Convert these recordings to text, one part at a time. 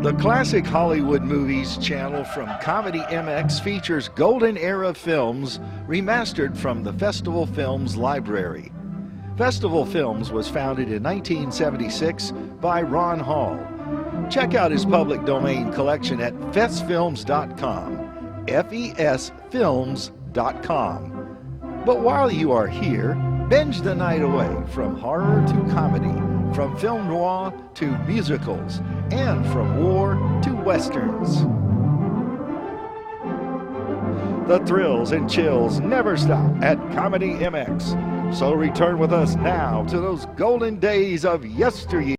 The Classic Hollywood Movies channel from Comedy MX features golden era films remastered from the Festival Films library. Festival Films was founded in 1976 by Ron Hall. Check out his public domain collection at festfilms.com, fesfilms.com. But while you are here, binge the night away from horror to comedy, from film noir to musicals, and from war to westerns. The thrills and chills never stop at Comedy MX. So return with us now to those golden days of yesteryear.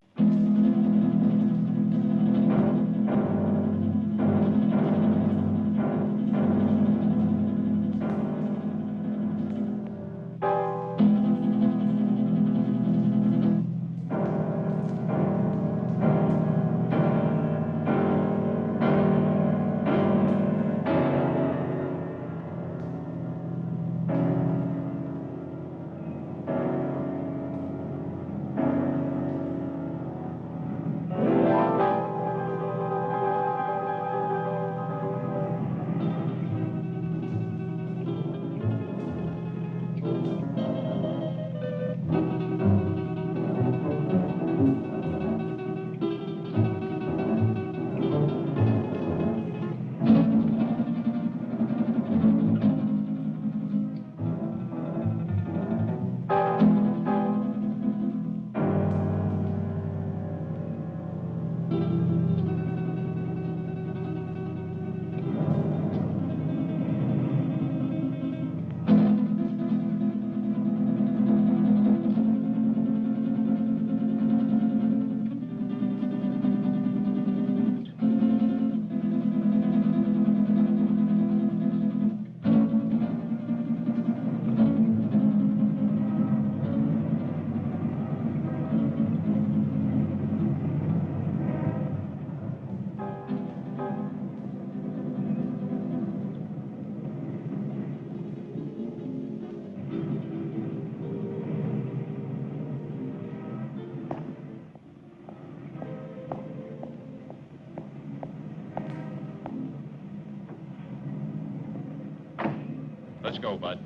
Let's go, Bud.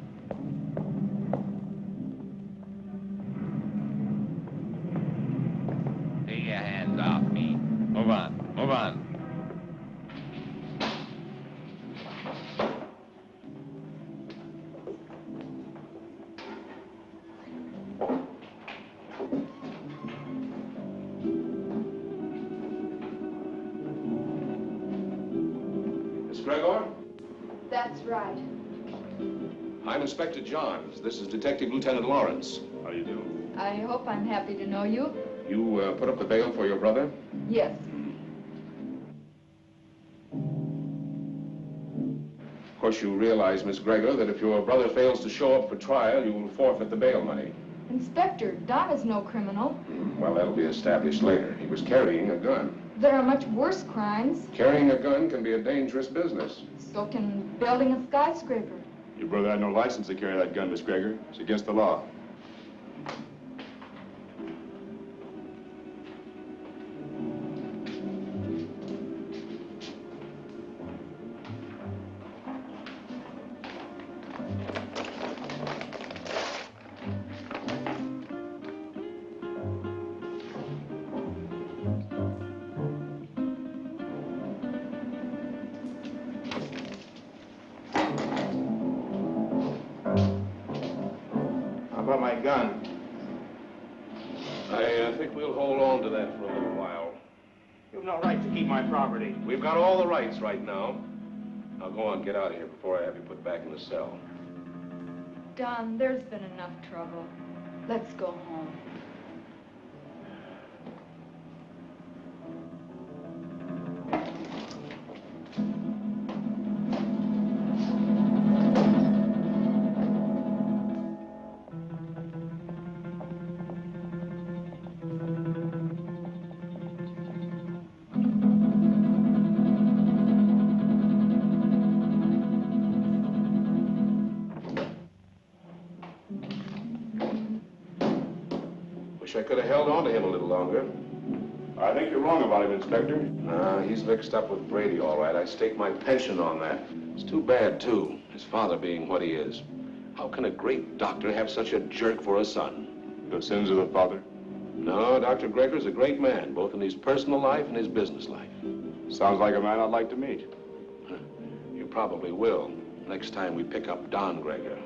Take your hands off me. Move on. Move on. Miss Gregor? That's right. I'm Inspector Johns. This is Detective Lieutenant Lawrence. How you doing? I hope I'm happy to know you. You put up the bail for your brother? Yes. Of course, you realize, Miss Gregor, that if your brother fails to show up for trial, you will forfeit the bail money. Inspector, Don is no criminal. Well, that'll be established later. He was carrying a gun. There are much worse crimes. Carrying a gun can be a dangerous business. So can building a skyscraper. Your brother had no license to carry that gun, Miss Gregor. It's against the law. About my gun. I think we'll hold on to that for a little while. You've no right to keep my property. We've got all the rights right now. Now go on, get out of here before I have you put back in the cell. Don, there's been enough trouble. Let's go home. I could have held on to him a little longer. I think you're wrong about him, Inspector. He's mixed up with Brady, all right. I stake my pension on that. It's too bad, too, his father being what he is. How can a great doctor have such a jerk for a son? The sins of the father? No, Dr. Gregor's a great man, both in his personal life and his business life. Sounds like a man I'd like to meet. You probably will, next time we pick up Don Gregor.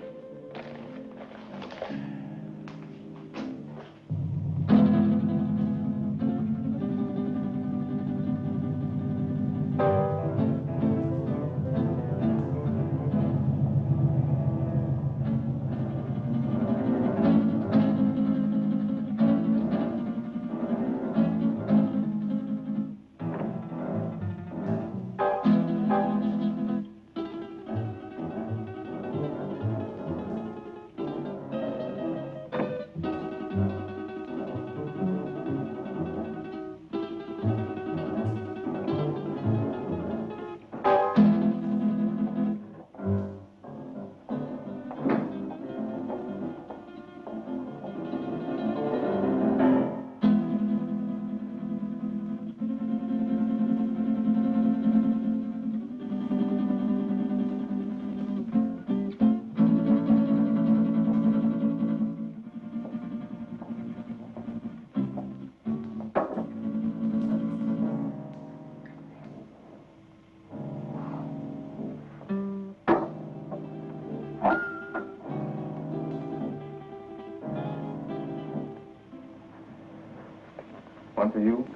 One for you.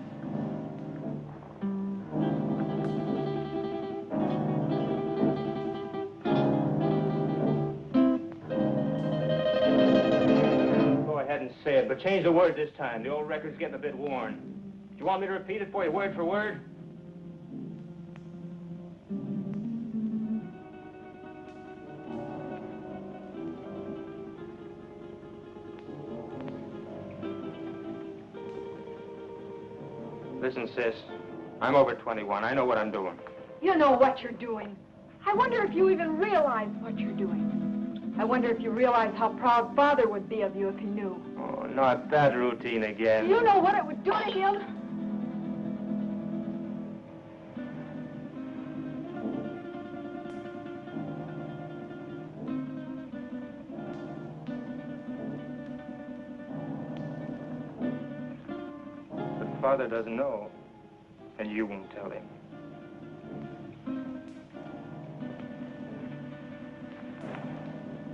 Go ahead and say it, but change the word this time. The old record's getting a bit worn. Do you want me to repeat it for you word for word? Listen, sis, I'm over 21. I know what I'm doing. You know what you're doing. I wonder if you even realize what you're doing. I wonder if you realize how proud Father would be of you if he knew. Oh, not that routine again. You know what it would do to him? But Father doesn't know, and you won't tell him.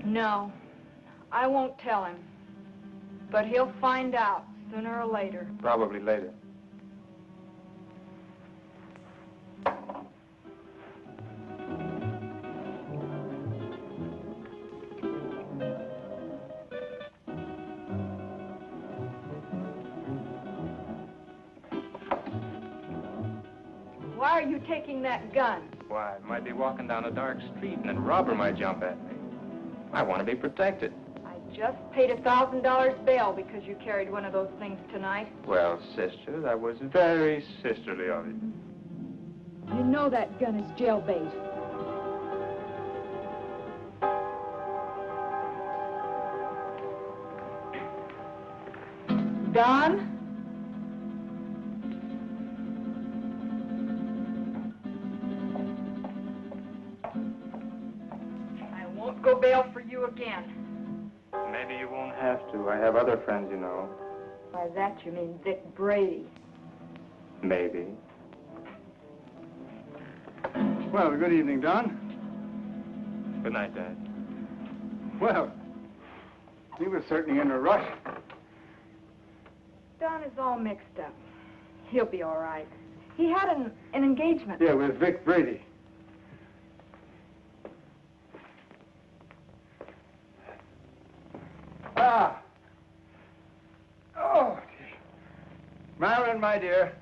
No, I won't tell him. But he'll find out sooner or later. Probably later. Why are you taking that gun? Why, I might be walking down a dark street and a robber might jump at me. I want to be protected. I just paid $1,000 bail because you carried one of those things tonight. Well, sister, that was very sisterly of you. You know that gun is jailbait. Don? I won't go bail for you again. Maybe you won't have to. I have other friends, you know. By that you mean Vic Brady. Maybe. Well, good evening, Don. Good night, Dad. Well, he was certainly in a rush. Don is all mixed up. He'll be all right. He had an engagement. Yeah, with Vic Brady. Ah. Oh, dear. Marilyn, my dear,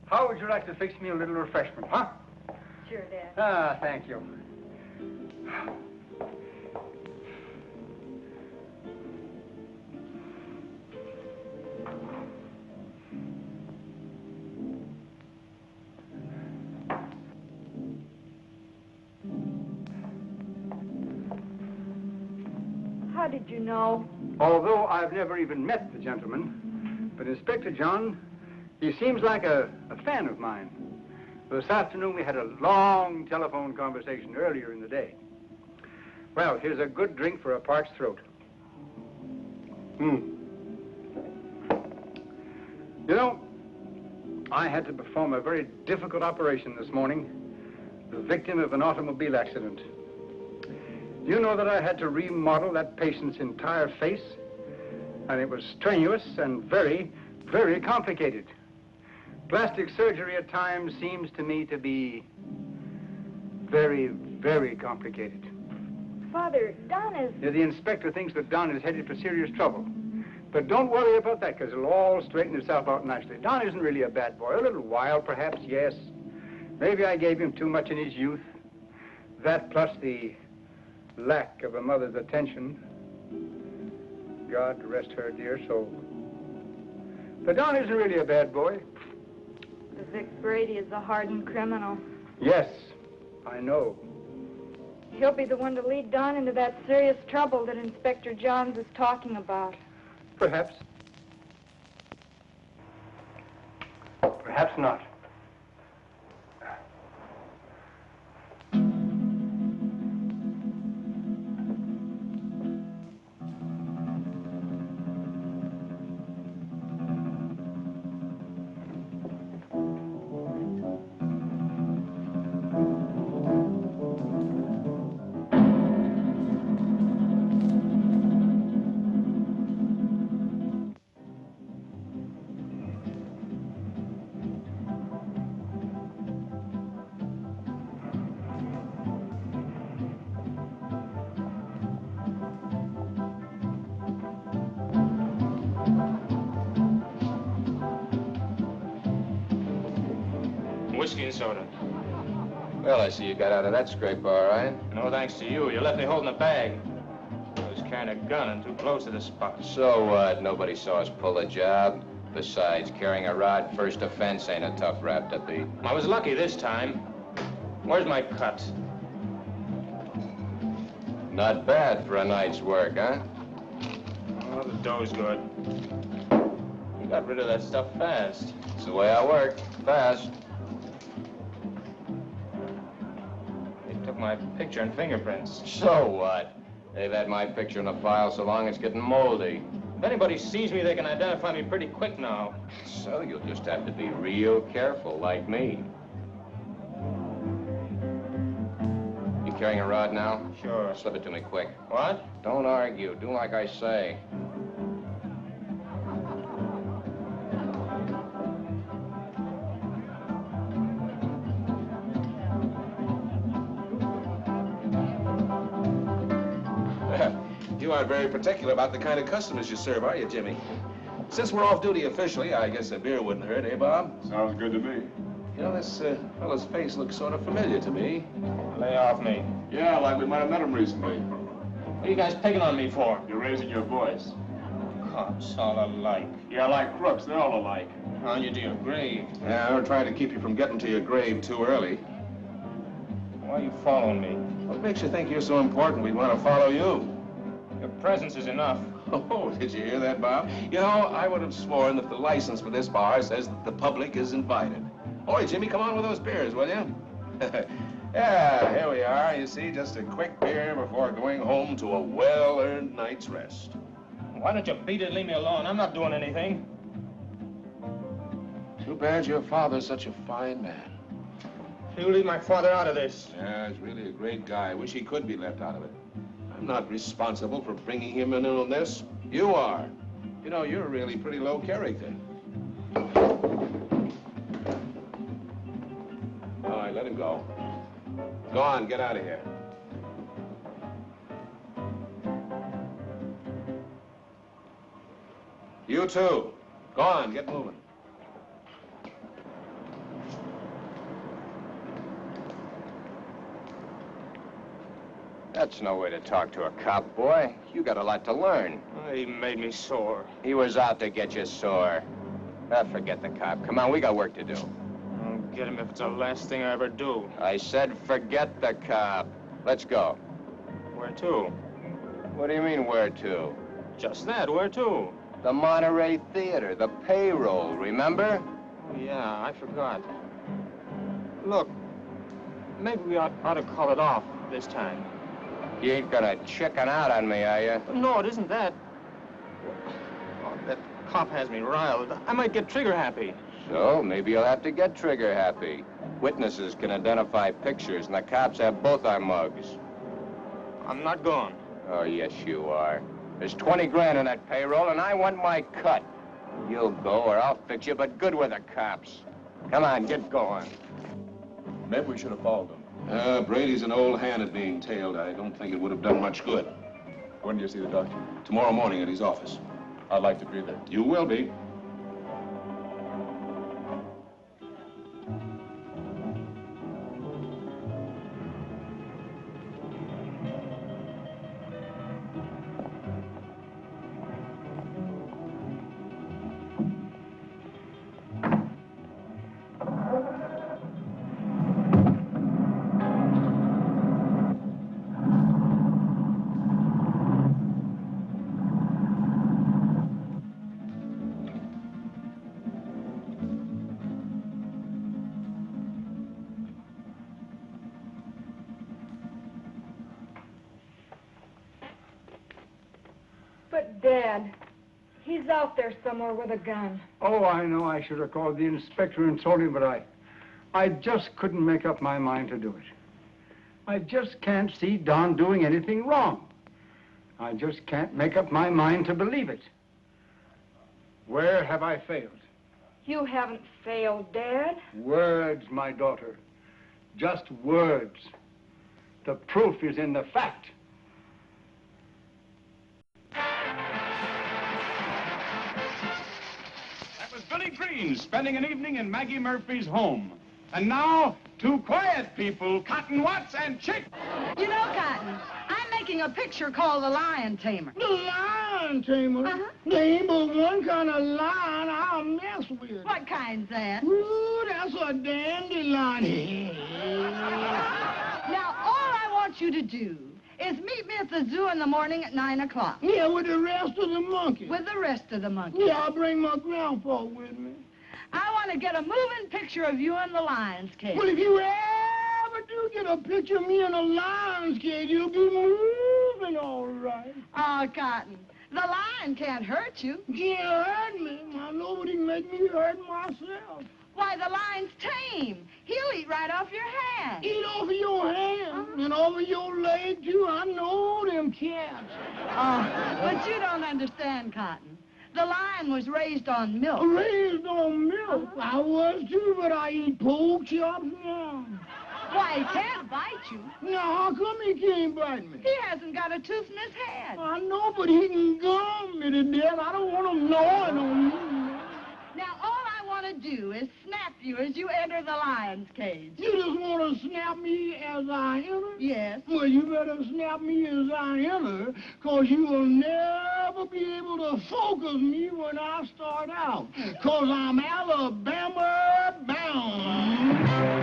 how would you like to fix me a little refreshment, huh? Sure, Dad. Ah, thank you. How did you know? Although I've never even met the gentleman, but Inspector John, He seems like a fan of mine. This afternoon we had a long telephone conversation earlier in the day. Well, here's a good drink for a parched throat. You know, I had to perform a very difficult operation this morning, the victim of an automobile accident. You know that I had to remodel that patient's entire face, and it was strenuous and very, very complicated. Plastic surgery at times seems to me to be very, very complicated. Father, Don is... Yeah, the inspector thinks that Don is headed for serious trouble. But don't worry about that, because it'll all straighten itself out nicely. Don isn't really a bad boy. A little wild, perhaps, yes. Maybe I gave him too much in his youth. That plus the lack of a mother's attention. God rest her dear soul. But Don isn't really a bad boy. The Vic Brady is a hardened criminal. Yes, I know. He'll be the one to lead Don into that serious trouble that Inspector Johns is talking about. Perhaps. Perhaps not. Whiskey and soda. Well, I see you got out of that scrape all right. No thanks to you. You left me holding a bag. I was carrying a gun and too close to the spot. So what? Nobody saw us pull a job. Besides, carrying a rod first offense ain't a tough rap to beat. I was lucky this time. Where's my cut? Not bad for a night's work, huh? Oh, the dough's good. You got rid of that stuff fast. It's the way I work. Fast. They took my picture and fingerprints. So what? They've had my picture in a file so long it's getting moldy. If anybody sees me, they can identify me pretty quick now. So you'll just have to be real careful, like me. You carrying a rod now? Sure. Slip it to me quick. What? Don't argue. Do like I say. You aren't very particular about the kind of customers you serve, are you, Jimmy? Since we're off duty officially, I guess a beer wouldn't hurt, eh, Bob? Sounds good to me. You know, this fellow's face looks sort of familiar to me. Lay off me. Yeah, like we might have met him recently. What are you guys picking on me for? You're raising your voice. Cops all alike. Yeah, like crooks, they're all alike. On you to your grave. Yeah, we're trying to keep you from getting to your grave too early. Why are you following me? What makes you think you're so important we'd want to follow you? Your presence is enough. Oh, did you hear that, Bob? You know, I would have sworn that the license for this bar says that the public is invited. Boy, Jimmy, come on with those beers, will you? Yeah, here we are. You see, just a quick beer before going home to a well-earned night's rest. Why don't you beat it and leave me alone? I'm not doing anything. Too bad your father's such a fine man. You leave my father out of this. Yeah, he's really a great guy. I wish he could be left out of it. I'm not responsible for bringing him in on this. You are. You know, you're really pretty low character. All right, let him go. Go on, get out of here. You too. Go on, get moving. That's no way to talk to a cop, boy. You got a lot to learn. He made me sore. He was out to get you sore. Forget the cop. Come on, we got work to do. I'll get him if it's the last thing I ever do. I said forget the cop. Let's go. Where to? What do you mean, where to? Just that, where to? The Monterey Theater, the payroll, remember? Yeah, I forgot. Look, maybe we ought to call it off this time. You ain't gonna chicken out on me, are you? No, it isn't that. Oh, that cop has me riled. I might get trigger happy. So, maybe you'll have to get trigger happy. Witnesses can identify pictures, and the cops have both our mugs. I'm not going. Oh, yes, you are. There's 20 grand in that payroll, and I want my cut. You'll go, or I'll fix you, but good with the cops. Come on, get going. Maybe we should have followed them. Brady's an old hand at being tailed. I don't think it would have done much good. When do you see the doctor? Tomorrow morning at his office. I'd like to be there. You will be. But, Dad, he's out there somewhere with a gun. Oh, I know I should have called the inspector and told him, but I just couldn't make up my mind to do it. I just can't see Don doing anything wrong. I just can't make up my mind to believe it. Where have I failed? You haven't failed, Dad. Words, my daughter. Just words. The proof is in the fact. That was Billy Green spending an evening in Maggie Murphy's home. And now, two quiet people, Cotton Watts and Chick. You know, Cotton, I'm making a picture called The Lion Tamer. The lion tamer? Uh-huh. There ain't but one kind of lion I'll mess with. What kind's that? Ooh, that's a dandelion. Now, all I want you to do is meet me at the zoo in the morning at 9 o'clock. Yeah, with the rest of the monkeys. With the rest of the monkeys. Yeah, I'll bring my grandpa with me. I want to get a moving picture of you in the lion's cage. Well, if you ever do get a picture of me in a lion's cage, you'll be moving all right. Oh, Cotton, the lion can't hurt you. Can't hurt me. I know what he can make me hurt myself. Why, the lion's tame. He'll eat right off your hand. Eat off of your hand and over your leg, too. I know them cats. Oh, but you don't understand, Cotton. The lion was raised on milk. Raised on milk? I was, too, but I eat pork chops now. Why, he can't bite you. Now, how come he can't bite me? He hasn't got a tooth in his head. I know, but he can gum me to death. I don't want him gnawing on me. Now, all I want to do is snap you as you enter the lion's cage. You just want to snap me as I enter? Yes. Well, you better snap me as I enter, because you will never be able to focus me when I start out, because I'm Alabama bound.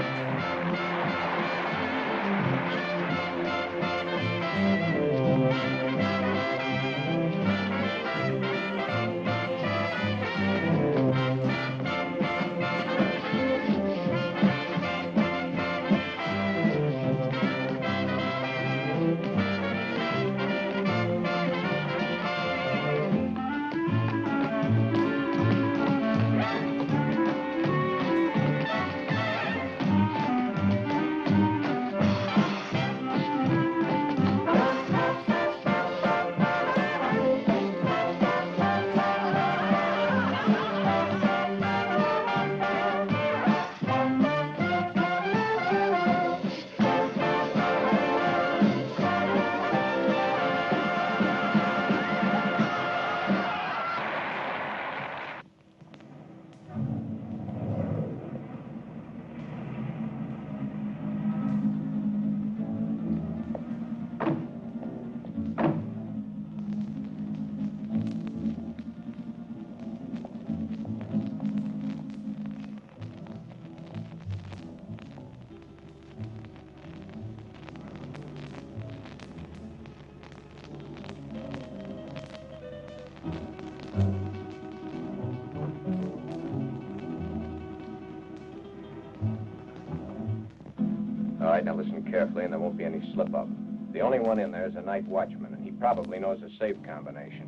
All right, now listen carefully, and there won't be any slip-up. The only one in there is a night watchman, and he probably knows the safe combination.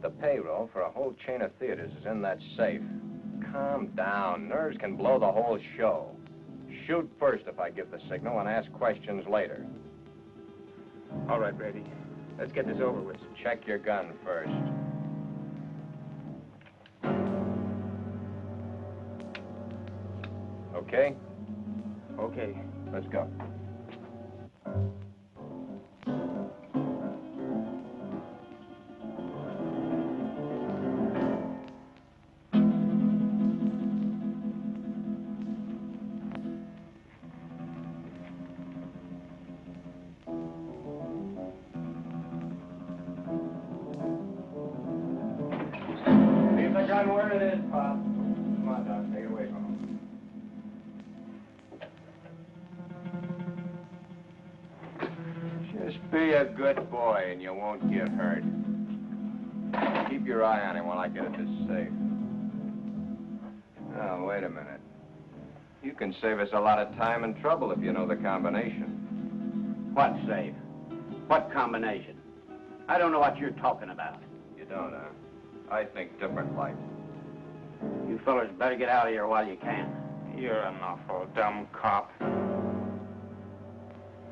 The payroll for a whole chain of theaters is in that safe. Calm down. Nerves can blow the whole show. Shoot first if I give the signal, and ask questions later. All right, Brady. Let's get this over with. Check your gun first. Okay? Okay. Let's go. Leave the gun where it is, Pop. Come on, Doc. Take it away from him. Just be a good boy and you won't get hurt. Keep your eye on him while I get at this safe. Oh, wait a minute. You can save us a lot of time and trouble if you know the combination. What safe? What combination? I don't know what you're talking about. You don't, huh? I think different like. You fellas better get out of here while you can. You're an awful dumb cop.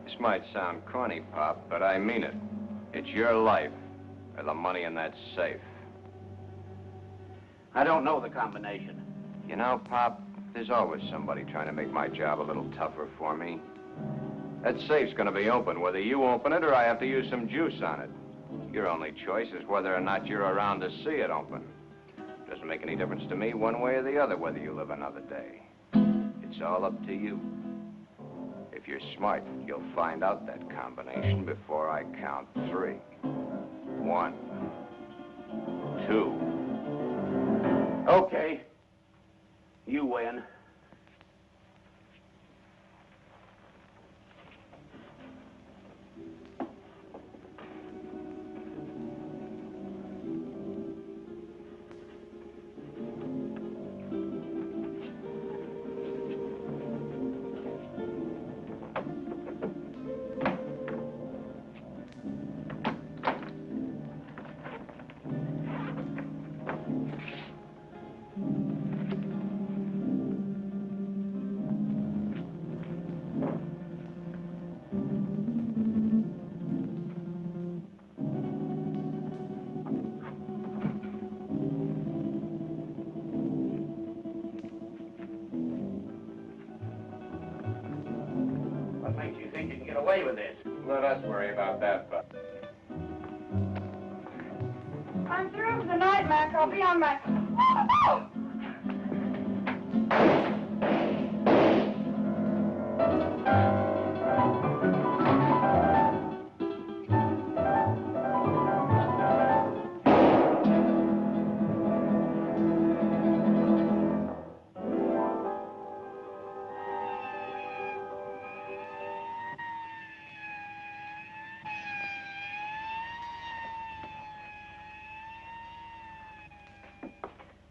This might sound corny, Pop, but I mean it. It's your life or the money in that safe. I don't know the combination. You know, Pop, there's always somebody trying to make my job a little tougher for me. That safe's gonna be open, whether you open it or I have to use some juice on it. Your only choice is whether or not you're around to see it open. Doesn't make any difference to me one way or the other whether you live another day. It's all up to you. If you're smart, you'll find out that combination before I count 3. 1, 2. Okay. You win. What makes you think you can get away with this? Let us worry about that, Pop. I'm through for the night, Mac. I'll be on my...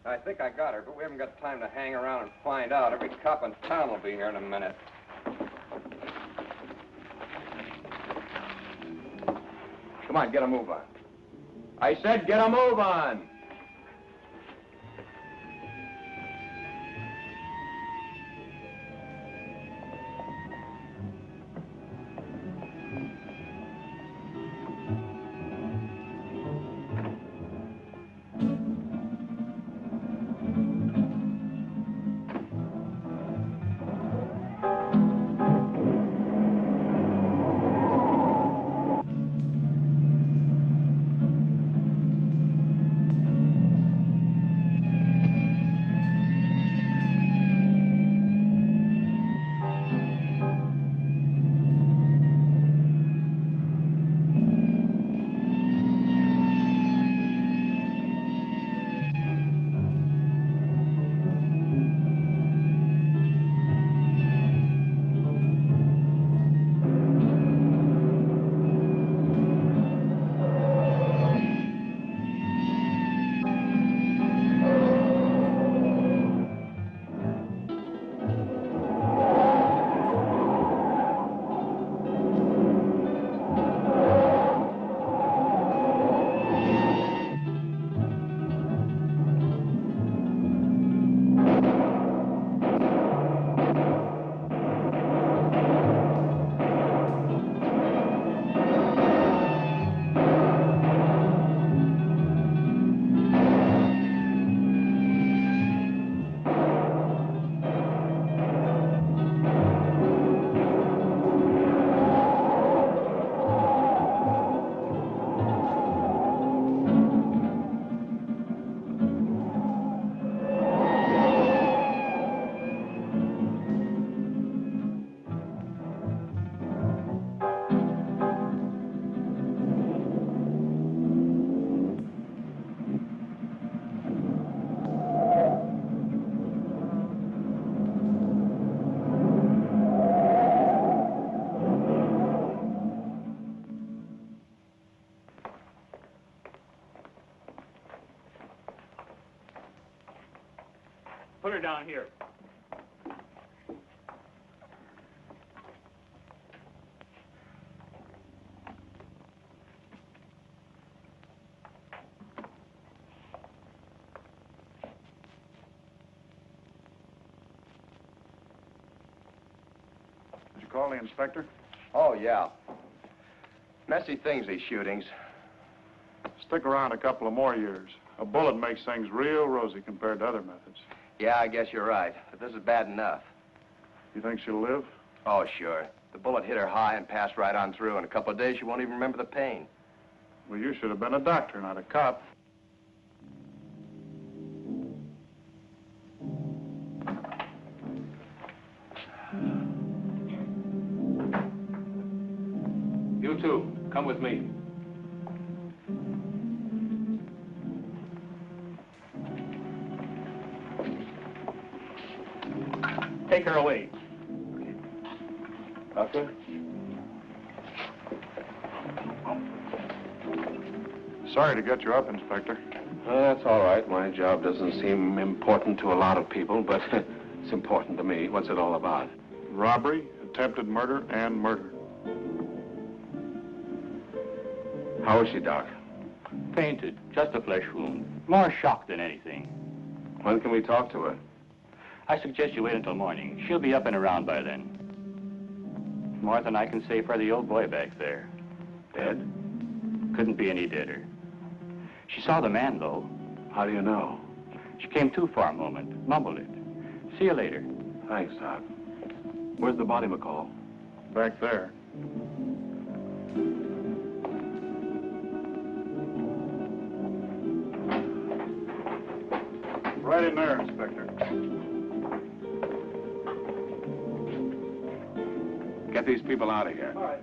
I think I got her, but we haven't got time to hang around and find out. Every cop in town will be here in a minute. Come on, get a move on. I said get a move on! call the inspector? Oh, yeah. Messy things, these shootings. Stick around a couple of more years. A bullet makes things real rosy compared to other methods. Yeah, I guess you're right. But this is bad enough. You think she'll live? Oh, sure. The bullet hit her high and passed right on through. In a couple of days, she won't even remember the pain. Well, you should have been a doctor, not a cop. You two, come with me. Take her away. Doctor? Sorry to get you up, Inspector. That's all right. My job doesn't seem important to a lot of people, but it's important to me. What's it all about? Robbery, attempted murder, and murder. How is she, Doc? Fainted. Just a flesh wound. More shock than anything. When can we talk to her? I suggest you wait until morning. She'll be up and around by then. More than I can say for the old boy back there. Dead? Couldn't be any deader. She saw the man, though. How do you know? She came to for a moment, mumbled it. See you later. Thanks, Doc. Where's the body, McCall? Back there. Right in there, Inspector. Get these people out of here. All right.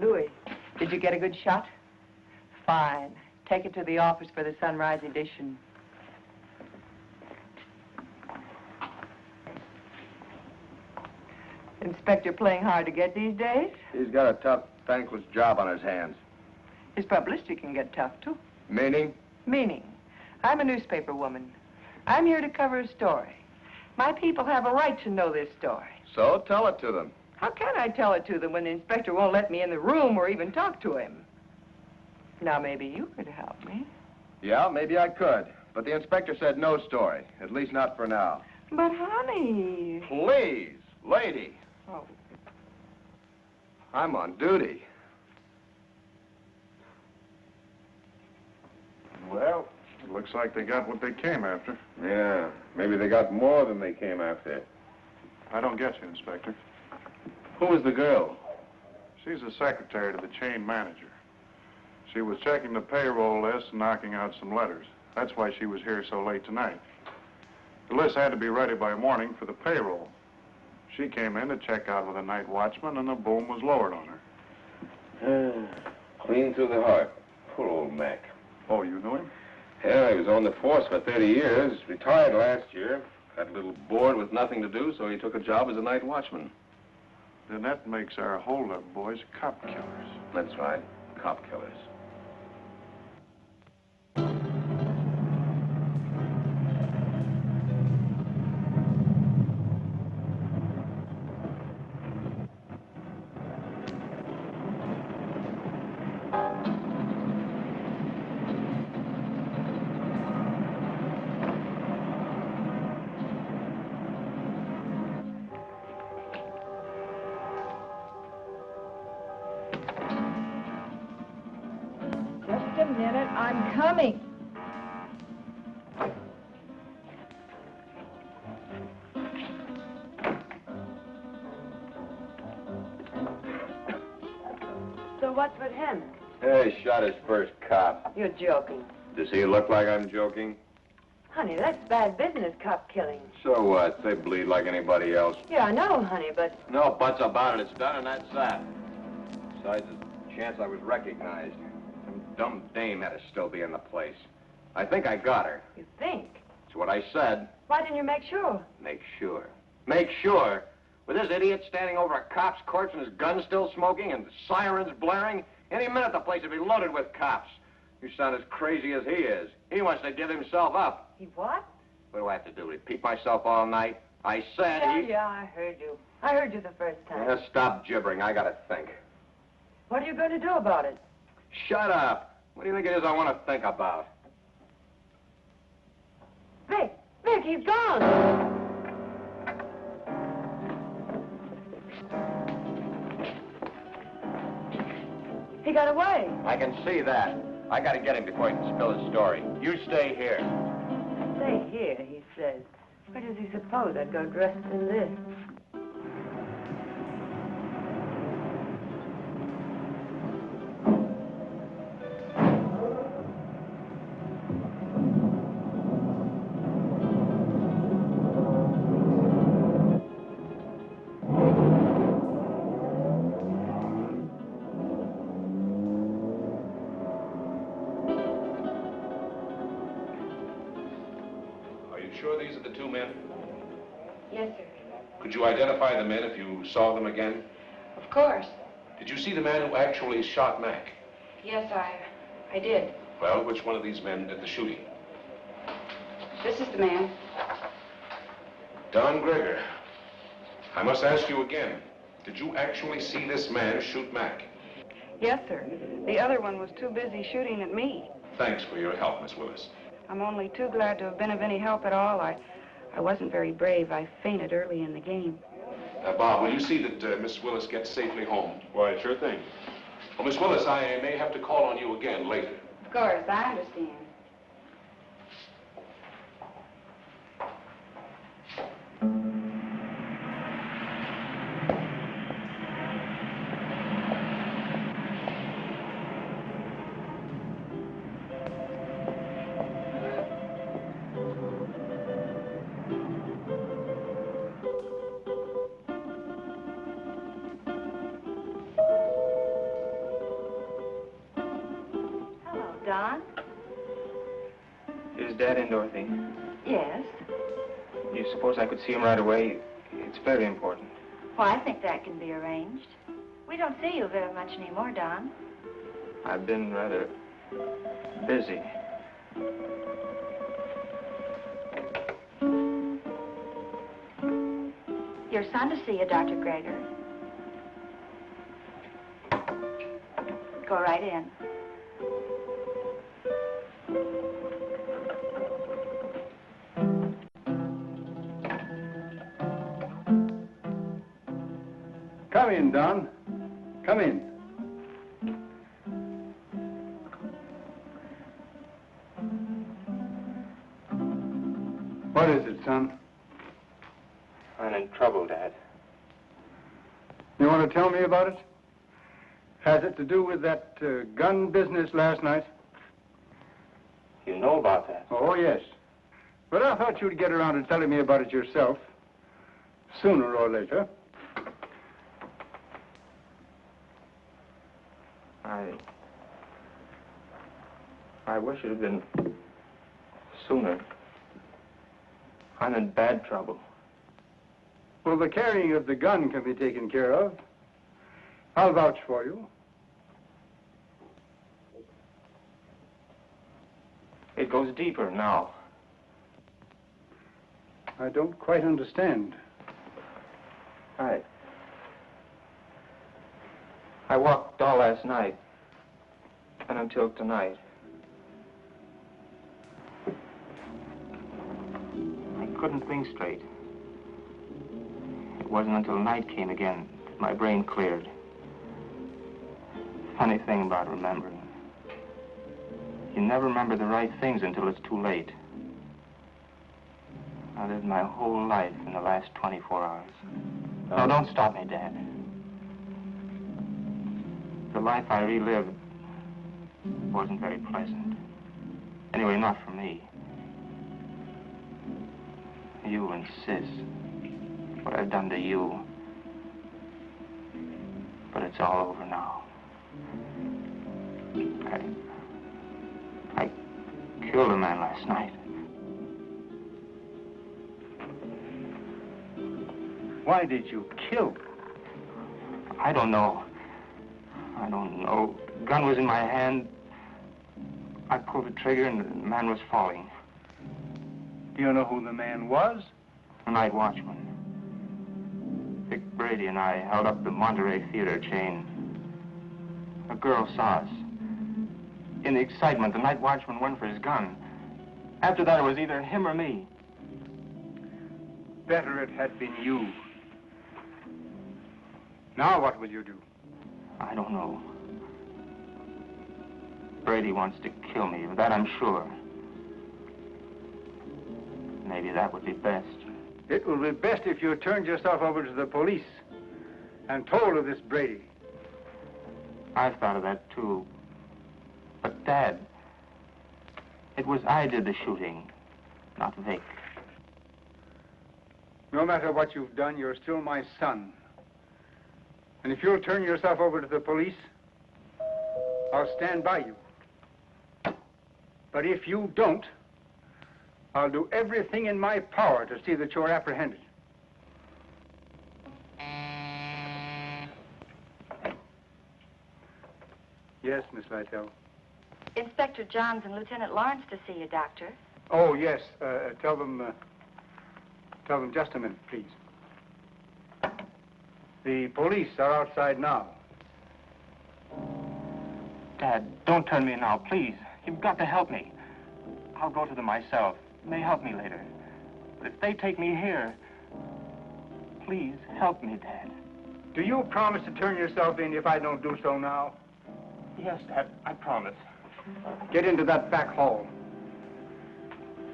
Louis, did you get a good shot? Fine. Take it to the office for the sunrise edition. Inspector playing hard to get these days? He's got a tough, thankless job on his hands. His publicity can get tough, too. Meaning? Meaning, I'm a newspaper woman. I'm here to cover a story. My people have a right to know this story. So tell it to them. How can I tell it to them when the inspector won't let me in the room or even talk to him? Now, maybe you could help me. Yeah, maybe I could. But the inspector said no story, at least not for now. But, honey... Please, lady. Oh. I'm on duty. Well, it looks like they got what they came after. Yeah, maybe they got more than they came after. I don't get you, Inspector. Who was the girl? She's the secretary to the chain manager. She was checking the payroll list and knocking out some letters. That's why she was here so late tonight. The list had to be ready by morning for the payroll. She came in to check out with a night watchman, and the boom was lowered on her. Clean through the heart. Poor old Mac. Oh, you knew him? Yeah, he was on the force for 30 years. Retired last year. Got a little bored with nothing to do, so he took a job as a night watchman. Then that makes our hold-up boys cop killers. That's right. Cop killers. Just a minute, I'm coming. So what's with him? Hey, shot his first cop. You're joking. Does he look like I'm joking? Honey, that's bad business, cop killing. So what? They bleed like anybody else. Yeah, I know, honey, but... No buts about it. It's done and that's that. Besides, there's a chance I was recognized. Some dumb dame had to still be in the place. I think I got her. You think? That's what I said. Why didn't you make sure? Make sure. Make sure? With this idiot standing over a cop's corpse and his gun still smoking and sirens blaring, any minute the place would be loaded with cops. You sound as crazy as he is. He wants to give himself up. He what? What do I have to do? Repeat myself all night? I said Yeah, I heard you. I heard you the first time. Yeah, stop gibbering. I gotta think. What are you going to do about it? Shut up. What do you think it is I want to think about? Vic, he's gone. He got away. I can see that. I gotta get him before he can spill his story. You stay here. Stay here, he says. Where does he suppose I'd go dressed in this? Sure these are the two men? Yes, sir. Could you identify the men if you saw them again? Of course. Did you see the man who actually shot Mac? Yes, I did. Well, which one of these men did the shooting? This is the man. Don Gregor. I must ask you again. Did you actually see this man shoot Mac? Yes, sir. The other one was too busy shooting at me. Thanks for your help, Miss Willis. I'm only too glad to have been of any help at all. I wasn't very brave. I fainted early in the game. Bob, will you see that Miss Willis gets safely home? Why, sure thing. Well, Miss Willis, I may have to call on you again later. Of course, I understand. Don? Is Dad in, Dorothy? Yes. You suppose I could see him right away? It's very important. Well, I think that can be arranged. We don't see you very much anymore, Don. I've been rather busy. Your son to see you, Dr. Gregor. Go right in. Come in, Don. Come in. What is it, son? I'm in trouble, Dad. You want to tell me about it? Has it to do with that gun business last night? You know about that? Oh, yes. But I thought you'd get around to telling me about it yourself. Sooner or later. I wish it had been sooner. I'm in bad trouble. Well, the carrying of the gun can be taken care of. I'll vouch for you. It goes deeper now. I don't quite understand. I walked all last night, and until tonight. I couldn't think straight. It wasn't until night came again that my brain cleared. Funny thing about remembering. You never remember the right things until it's too late. I lived my whole life in the last 24 hours. No, don't stop me, Dad. The life I relived wasn't very pleasant. Anyway, not for me. You and Sis. What I've done to you. But it's all over now. I killed a man last night. Why did you kill? I don't know. The gun was in my hand. I pulled the trigger and the man was falling. Do you know who the man was? A night watchman. Vic Brady and I held up the Monterey Theater chain. A girl saw us. In the excitement, the night watchman went for his gun. After that, it was either him or me. Better it had been you. Now what will you do? I don't know. Brady wants to kill me, of that I'm sure. Maybe that would be best. It will be best if you turned yourself over to the police and told of this Brady. I've thought of that, too. But, Dad, it was I did the shooting, not Vic. No matter what you've done, you're still my son. And if you'll turn yourself over to the police, I'll stand by you. But if you don't, I'll do everything in my power to see that you're apprehended. Yes, Miss Lytle. Inspector Johns and Lieutenant Lawrence to see you, Doctor. Oh, yes. Tell them just a minute, please. The police are outside now. Dad, don't turn me now, please. You've got to help me. I'll go to them myself. It may help me later. But if they take me here, please help me, Dad. Do you promise to turn yourself in if I don't do so now? Yes, Dad, I promise. Get into that back hall.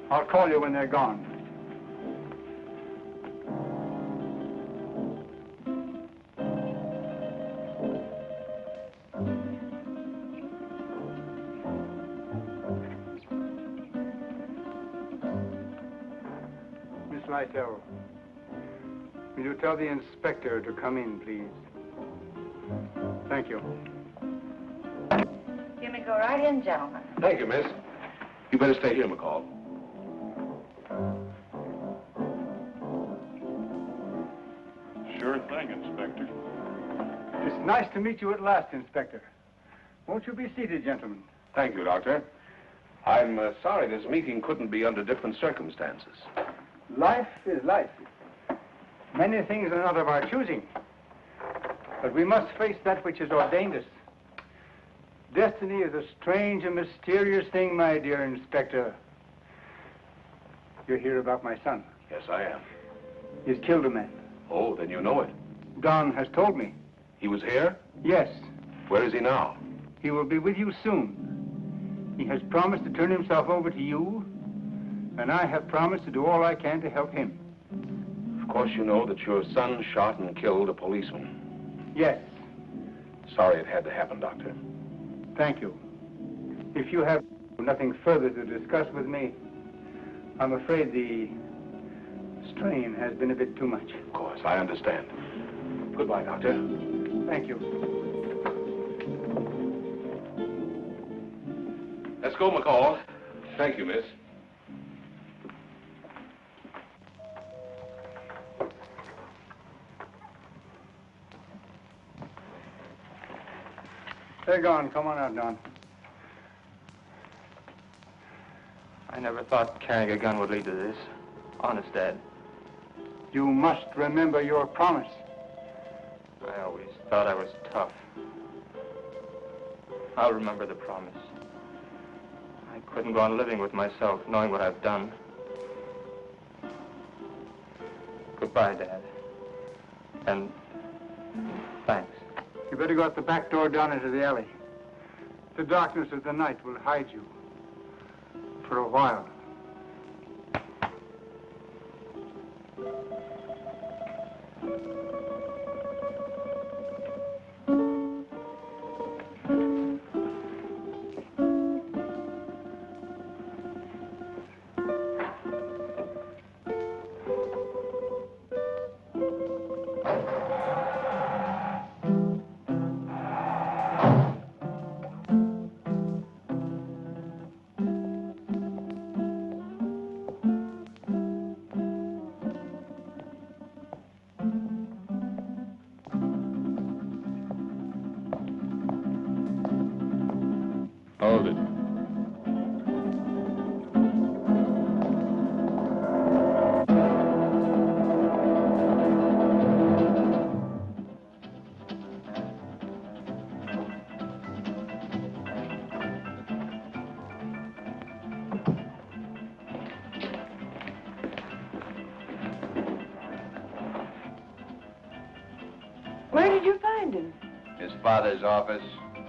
I'll call you when they're gone. Miss Lytle, will you tell the inspector to come in, please? Thank you. You may go right in, gentlemen. Thank you, miss. You better stay here, McCall. Sure thing, Inspector. It's nice to meet you at last, Inspector. Won't you be seated, gentlemen? Thank you, Doctor. I'm sorry this meeting couldn't be under different circumstances. Life is life. Many things are not of our choosing. But we must face that which has ordained us. Destiny is a strange and mysterious thing, my dear Inspector. You're here about my son. Yes, I am. He's killed a man. Oh, then you know it. Don has told me. He was here? Yes. Where is he now? He will be with you soon. He has promised to turn himself over to you, and I have promised to do all I can to help him. Of course you know that your son shot and killed a policeman. Yes. Sorry it had to happen, Doctor. Thank you. If you have nothing further to discuss with me, I'm afraid the strain has been a bit too much. Of course, I understand. Goodbye, Doctor. Thank you. Let's go, McCall. Thank you, miss. They're gone. Come on out, Don. I never thought carrying a gun would lead to this. Honest, Dad. You must remember your promise. I always thought I was tough. I'll remember the promise. I couldn't go on living with myself, knowing what I've done. Goodbye, Dad. And thanks. You better go out the back door down into the alley. The darkness of the night will hide you. For a while. Hold it. Where'd you find him? His father's office.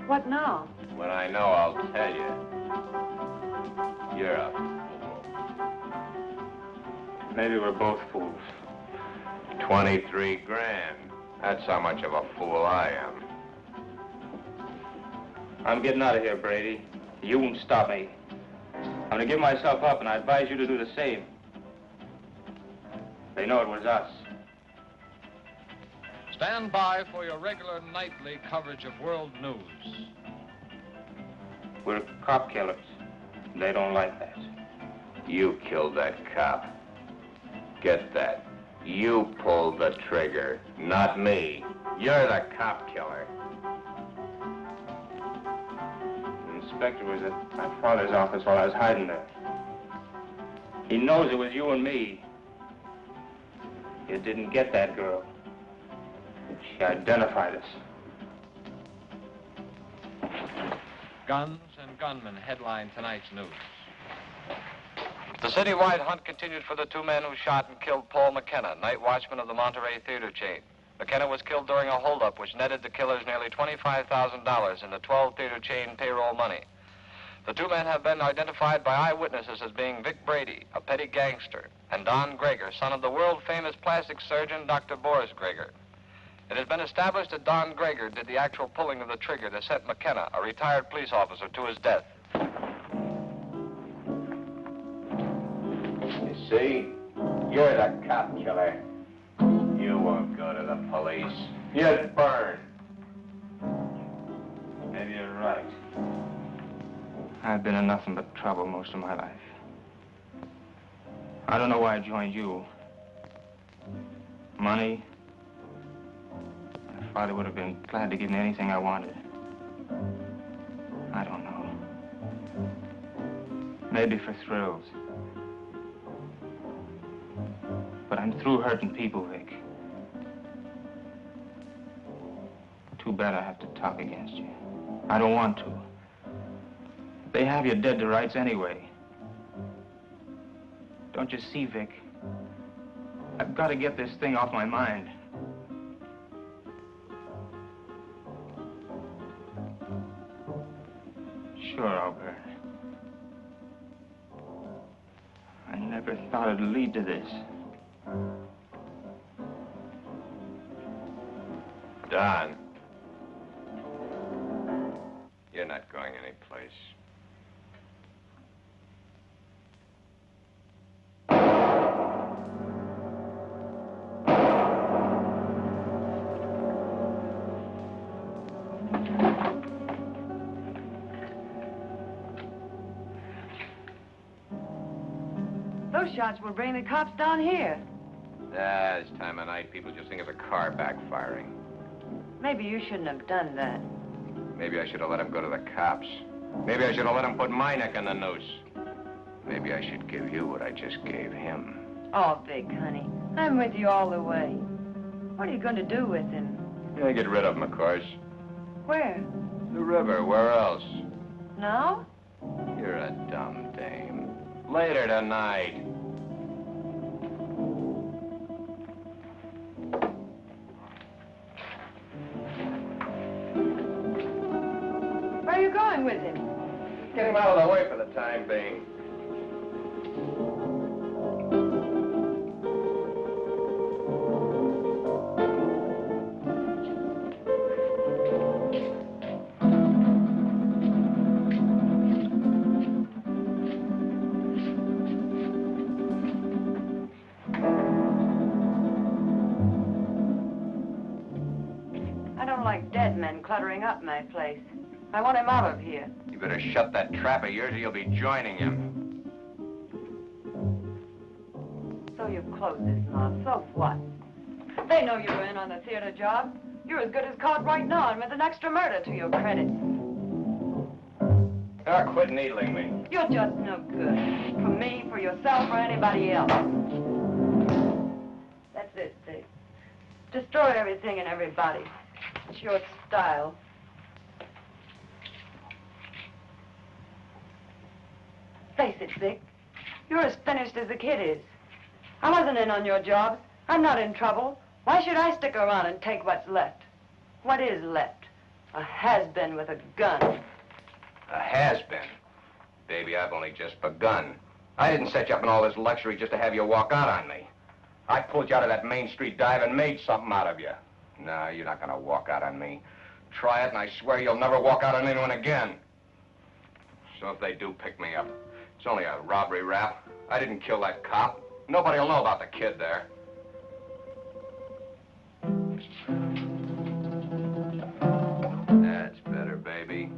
What now? When I know, I'll tell you. You're a fool. Maybe we're both fools. 23 grand. That's how much of a fool I am. I'm getting out of here, Brady. You won't stop me. I'm gonna give myself up, and I advise you to do the same. They know it was us. Stand by for your regular nightly coverage of world news. We're cop killers. They don't like that. You killed that cop. Get that. You pulled the trigger, not me. You're the cop killer. The inspector was at my father's office while I was hiding there. He knows it was you and me. You didn't get that girl. She identified us. Guns and gunmen headline tonight's news. The citywide hunt continued for the two men who shot and killed Paul McKenna, night watchman of the Monterey theater chain. McKenna was killed during a holdup which netted the killers nearly $25,000 in the 12-theater chain payroll money. The two men have been identified by eyewitnesses as being Vic Brady, a petty gangster, and Don Gregor, son of the world-famous plastic surgeon Dr. Boris Gregor. It has been established that Don Gregor did the actual pulling of the trigger that sent McKenna, a retired police officer, to his death. You see? You're the cop killer. You won't go to the police. You'd burn. Maybe you're right. I've been in nothing but trouble most of my life. I don't know why I joined you. Money? My father would have been glad to give me anything I wanted. I don't know. Maybe for thrills. But I'm through hurting people, Vic. Too bad I have to talk against you. I don't want to. They have you dead to rights anyway. Don't you see, Vic? I've got to get this thing off my mind. Sure, I'll burn. I never thought it'd lead to this. Don. You're not going anyplace. Those shots will bring the cops down here. This time of night, people just think of a car backfiring. Maybe you shouldn't have done that. Maybe I should have let him go to the cops. Maybe I should have let him put my neck in the noose. Maybe I should give you what I just gave him. Oh, Vic, honey, I'm with you all the way. What are you going to do with him? Yeah, get rid of him, of course. Where? The river, where else? Now? You're a dumb dame. Later tonight. Where are you going with him? Get him out of the way for the time being. I don't like dead men cluttering up my place. I want him out of here. You better shut that trap of yours or you'll be joining him. So you've closed this mouth. So what? They know you were in on the theater job. You're as good as caught right now and with an extra murder to your credit. Ah, quit needling me. You're just no good. For me, for yourself, or anybody else. That's it, Dick. Destroy everything and everybody. It's your style. Face it, Vic. You're as finished as the kid is. I wasn't in on your job. I'm not in trouble. Why should I stick around and take what's left? What is left? A has-been with a gun. A has-been? Baby, I've only just begun. I didn't set you up in all this luxury just to have you walk out on me. I pulled you out of that Main Street dive and made something out of you. No, you're not gonna walk out on me. Try it, and I swear you'll never walk out on anyone again. So if they do pick me up, it's only a robbery rap. I didn't kill that cop. Nobody will know about the kid there. That's better, baby.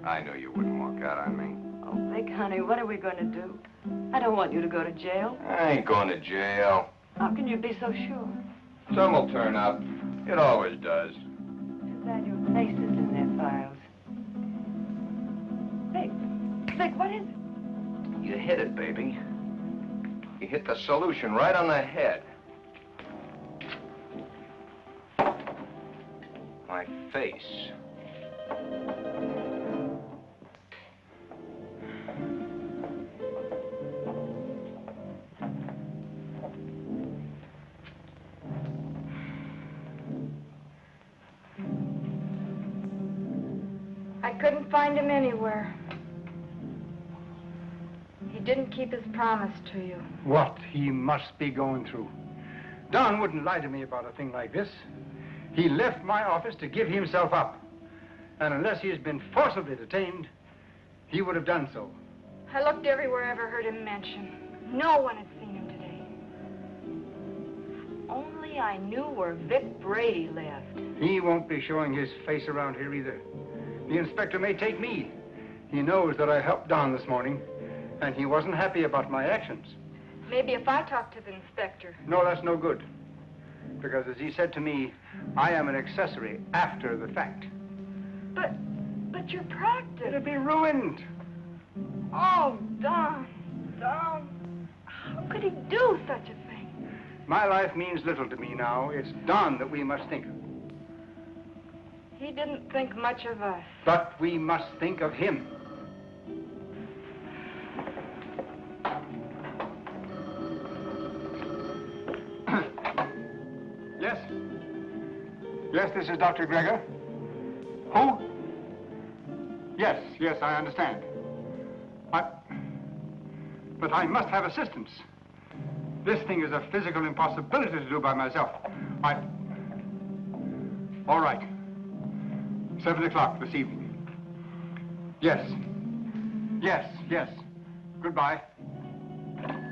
I knew you wouldn't walk out on me. Oh, Vic, honey, what are we going to do? I don't want you to go to jail. I ain't going to jail. How can you be so sure? Some will turn up. It always does. Too bad your face is in their files. Vic, what is it? You hit it, baby. You hit the solution right on the head. My face. I couldn't find him anywhere. He didn't keep his promise to you. What he must be going through. Don wouldn't lie to me about a thing like this. He left my office to give himself up. And unless he has been forcibly detained, he would have done so. I looked everywhere I ever heard him mentioned. No one had seen him today. If only I knew where Vic Brady lived. He won't be showing his face around here either. The inspector may take me. He knows that I helped Don this morning, and he wasn't happy about my actions. Maybe if I talk to the inspector. No, that's no good. Because as he said to me, I am an accessory after the fact. But your practice. It'll be ruined. Oh, Don. How could he do such a thing? My life means little to me now. It's Don that we must think of. He didn't think much of us. But we must think of him. Yes? Yes, this is Dr. Gregor. Who? Yes, I understand. But I must have assistance. This thing is a physical impossibility to do by myself. All right. 7 o'clock this evening. Yes. Goodbye.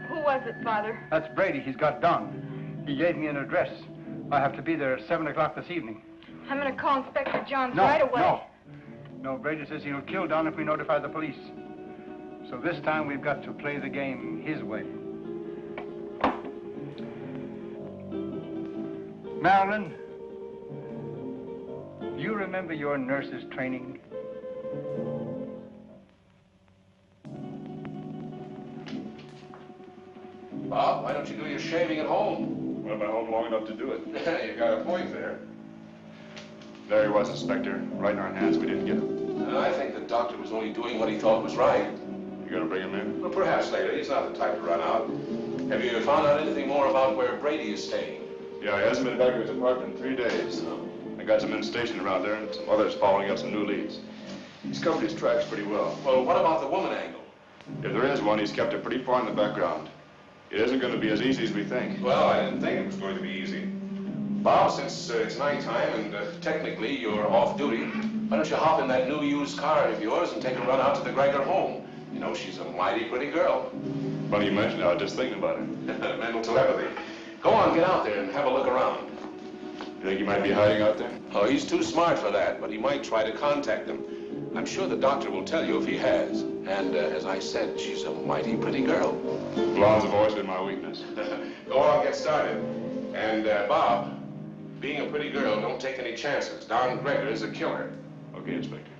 Who was it, Father? That's Brady. He's got Don. He gave me an address. I have to be there at 7 o'clock this evening. I'm going to call Inspector Johns right away. No, Brady says he'll kill Don if we notify the police. So this time we've got to play the game his way. Marilyn, do you remember your nurse's training? Bob, why don't you do your shaving at home? Well, I've been home long enough to do it. You got a point there. There he was, Inspector. Right in our hands. We didn't get him. I think the doctor was only doing what he thought was right. You gonna bring him in? Well, perhaps later. He's not the type to run out. Have you found out anything more about where Brady is staying? Yeah, he hasn't been back to his apartment in 3 days. I got some men stationed around there and some others following up some new leads. He's covered his tracks pretty well. Well, what about the woman angle? If there is one, he's kept it pretty far in the background. It isn't going to be as easy as we think. Well, I didn't think it was going to be easy. Bob, since it's nighttime and technically you're off duty, why don't you hop in that new used car of yours and take a run out to the Gregor home? You know, she's a mighty pretty girl. Funny you mentioned it. I was just thinking about it. Mental telepathy. Go on, get out there and have a look around. You think he might be hiding out there? Oh, he's too smart for that, but he might try to contact them. I'm sure the doctor will tell you if he has. And as I said, she's a mighty pretty girl. Blondes have always been my weakness. Go on, get started. And, Bob, being a pretty girl, don't take any chances. Don Gregor is a killer. Okay, Inspector.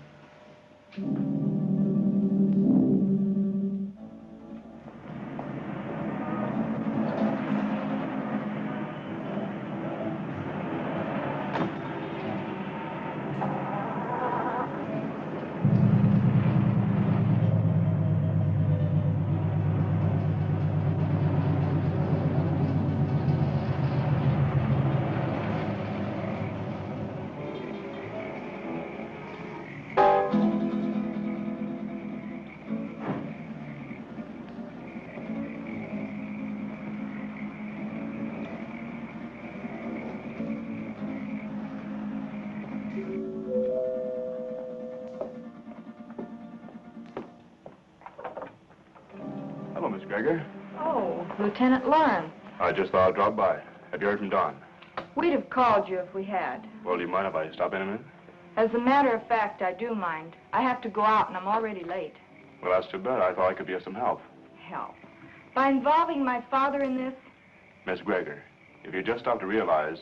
Miss Gregor. Oh, Lieutenant Lawrence. I just thought I'd drop by. Have you heard from Don? We'd have called you if we had. Well, do you mind if I stop in a minute? As a matter of fact, I do mind. I have to go out, and I'm already late. Well, that's too bad. I thought I could be of some help. Help? By involving my father in this? Miss Gregor, if you just stopped to realize,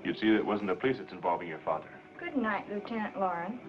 you'd see that it wasn't the police that's involving your father. Good night, Lieutenant Lawrence.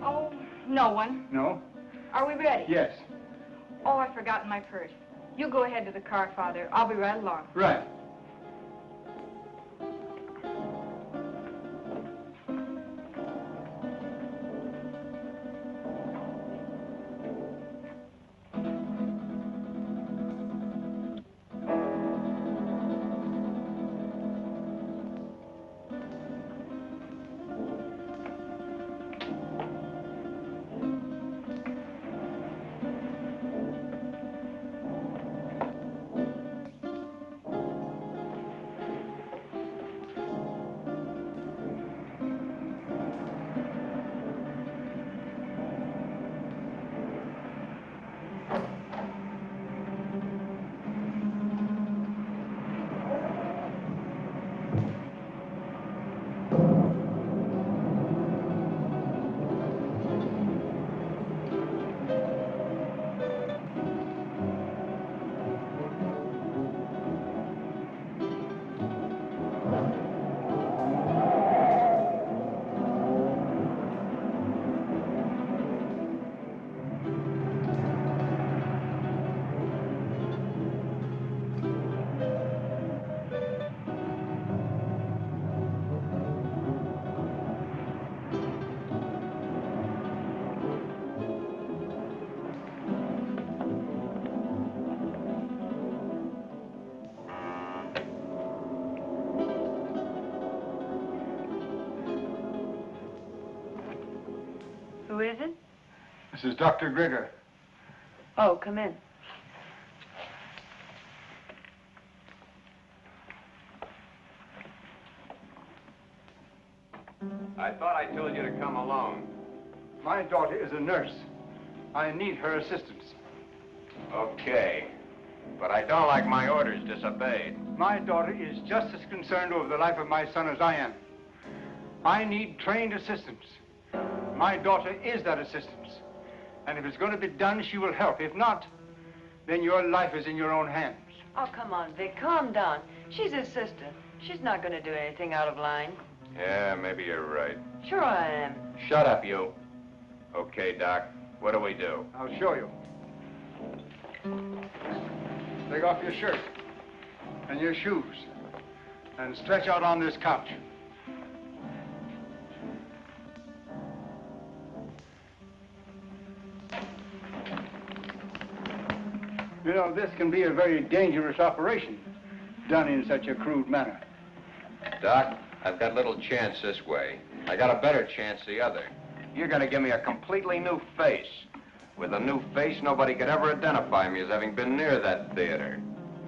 Oh, no one. No? Are we ready? Yes. Oh, I've forgotten my purse. You go ahead to the car, Father. I'll be right along. Right. Who is it? This is Dr. Gregor. Oh, come in. I thought I told you to come alone. My daughter is a nurse. I need her assistance. Okay. But I don't like my orders disobeyed. My daughter is just as concerned over the life of my son as I am. I need trained assistance. My daughter is that assistance. And if it's going to be done, she will help. If not, then your life is in your own hands. Oh, come on, Vic. Calm down. She's his sister. She's not going to do anything out of line. Yeah, maybe you're right. Sure I am. Shut up, you. Okay, Doc. What do we do? I'll show you. Take off your shirt and your shoes and stretch out on this couch. You know, this can be a very dangerous operation, done in such a crude manner. Doc, I've got little chance this way. I got a better chance the other. You're gonna give me a completely new face. With a new face, nobody could ever identify me as having been near that theater.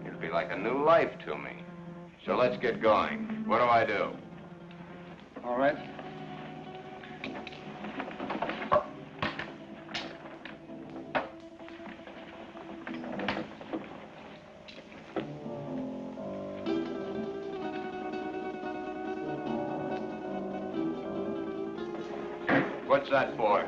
It'll be like a new life to me. So let's get going. What do I do? All right. What's that for?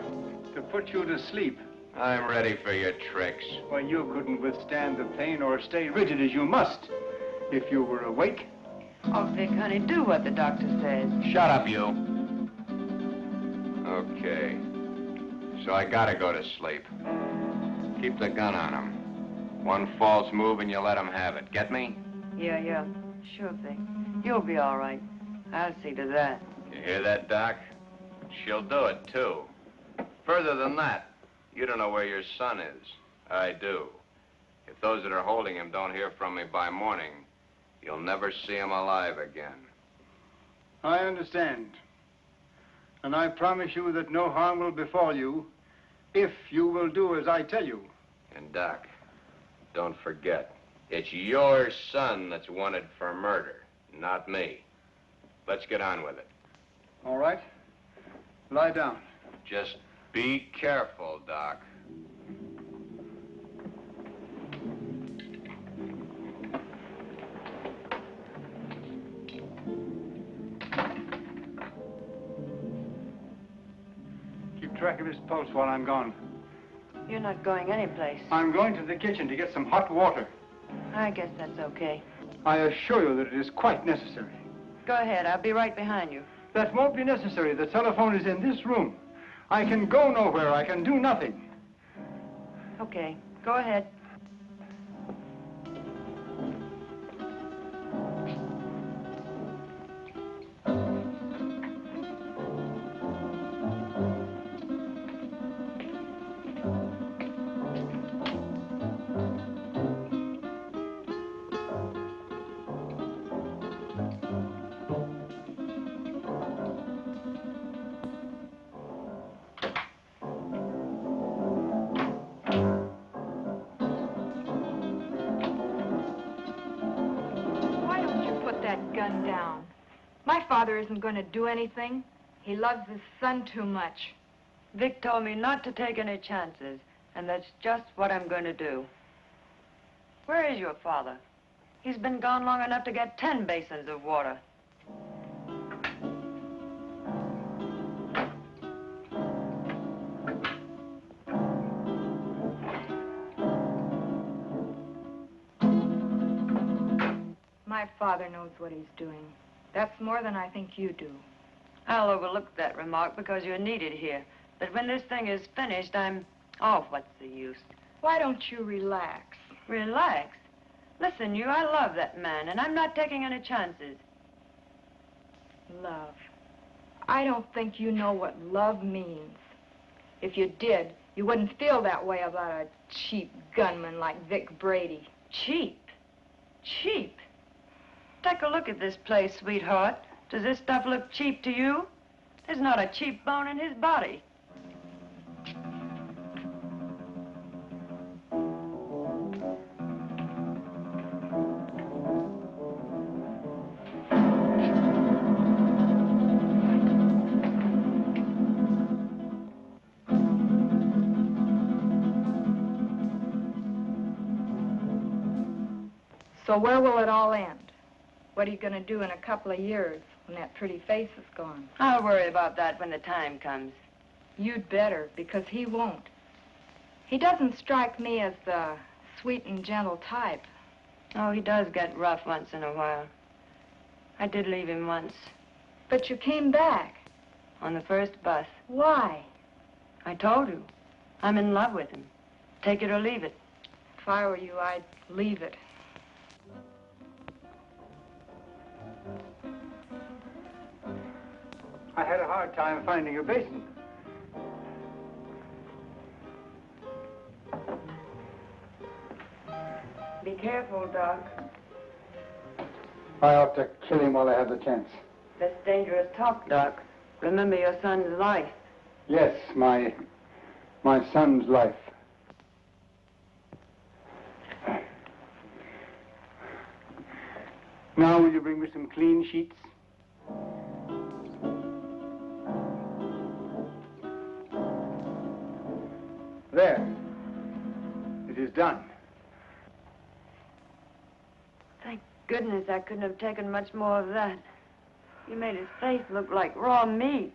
To put you to sleep. I'm ready for your tricks. Well, you couldn't withstand the pain or stay rigid as you must if you were awake. Oh, Vic, honey, do what the doctor says. Shut up, you. Okay. So I gotta go to sleep. Keep the gun on him. One false move and you let him have it. Get me? Yeah. Sure, Vic. You'll be all right. I'll see to that. You hear that, Doc? She'll do it, too. Further than that, you don't know where your son is. I do. If those that are holding him don't hear from me by morning, You'll never see him alive again. I understand. And I promise you that no harm will befall you if you will do as I tell you. And Doc, don't forget, it's your son that's wanted for murder, not me. Let's get on with it. All right. Lie down. Just be careful, Doc. Keep track of his pulse while I'm gone. You're not going anyplace. I'm going to the kitchen to get some hot water. I guess that's okay. I assure you that it is quite necessary. Go ahead. I'll be right behind you. That won't be necessary. The telephone is in this room. I can go nowhere. I can do nothing. Okay. Go ahead. Down. My father isn't going to do anything. He loves his son too much. Vic told me not to take any chances, and that's just what I'm going to do. Where is your father? He's been gone long enough to get 10 basins of water. My father knows what he's doing. That's more than I think you do. I'll overlook that remark because you're needed here. But when this thing is finished, oh, what's the use? Why don't you relax? Relax? Listen, I love that man, and I'm not taking any chances. Love. I don't think you know what love means. If you did, you wouldn't feel that way about a cheap gunman like Vic Brady. Cheap? Cheap? Take a look at this place, sweetheart. Does this stuff look cheap to you? There's not a cheap bone in his body. So where will it all end? What are you going to do in a couple of years when that pretty face is gone? I'll worry about that when the time comes. You'd better, because he won't. He doesn't strike me as the sweet and gentle type. Oh, he does get rough once in a while. I did leave him once. But you came back. On the first bus. Why? I told you. I'm in love with him. Take it or leave it. If I were you, I'd leave it. I had a hard time finding a basin. Be careful, Doc. I ought to kill him while I have the chance. That's dangerous talk, Doc. Remember your son's life. Yes, my son's life. Now will you bring me some clean sheets? There. It is done. Thank goodness I couldn't have taken much more of that. You made his face look like raw meat.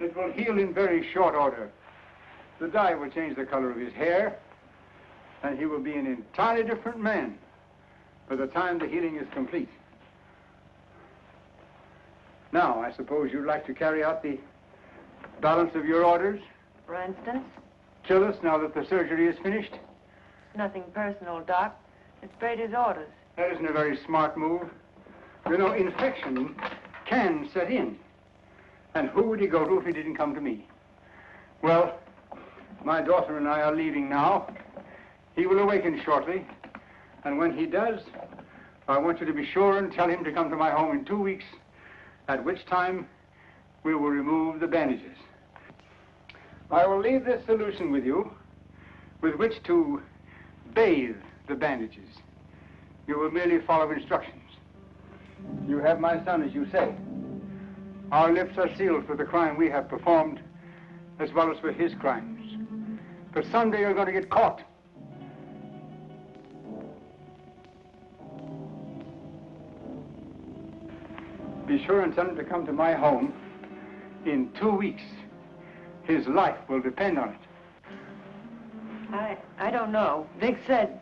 It will heal in very short order. The dye will change the color of his hair, and he will be an entirely different man by the time the healing is complete. Now, I suppose you'd like to carry out the balance of your orders? For instance? Kill us now that the surgery is finished? Nothing personal, Doc. It's Brady's orders. That isn't a very smart move. You know, infection can set in. And who would he go to if he didn't come to me? Well, my daughter and I are leaving now. He will awaken shortly. And when he does, I want you to be sure and tell him to come to my home in 2 weeks, at which time we will remove the bandages. I will leave this solution with you, with which to bathe the bandages. You will merely follow instructions. You have my son, as you say. Our lips are sealed for the crime we have performed, as well as for his crimes. But someday you're going to get caught. Be sure and tell him to come to my home in 2 weeks. His life will depend on it. I don't know. Vic said...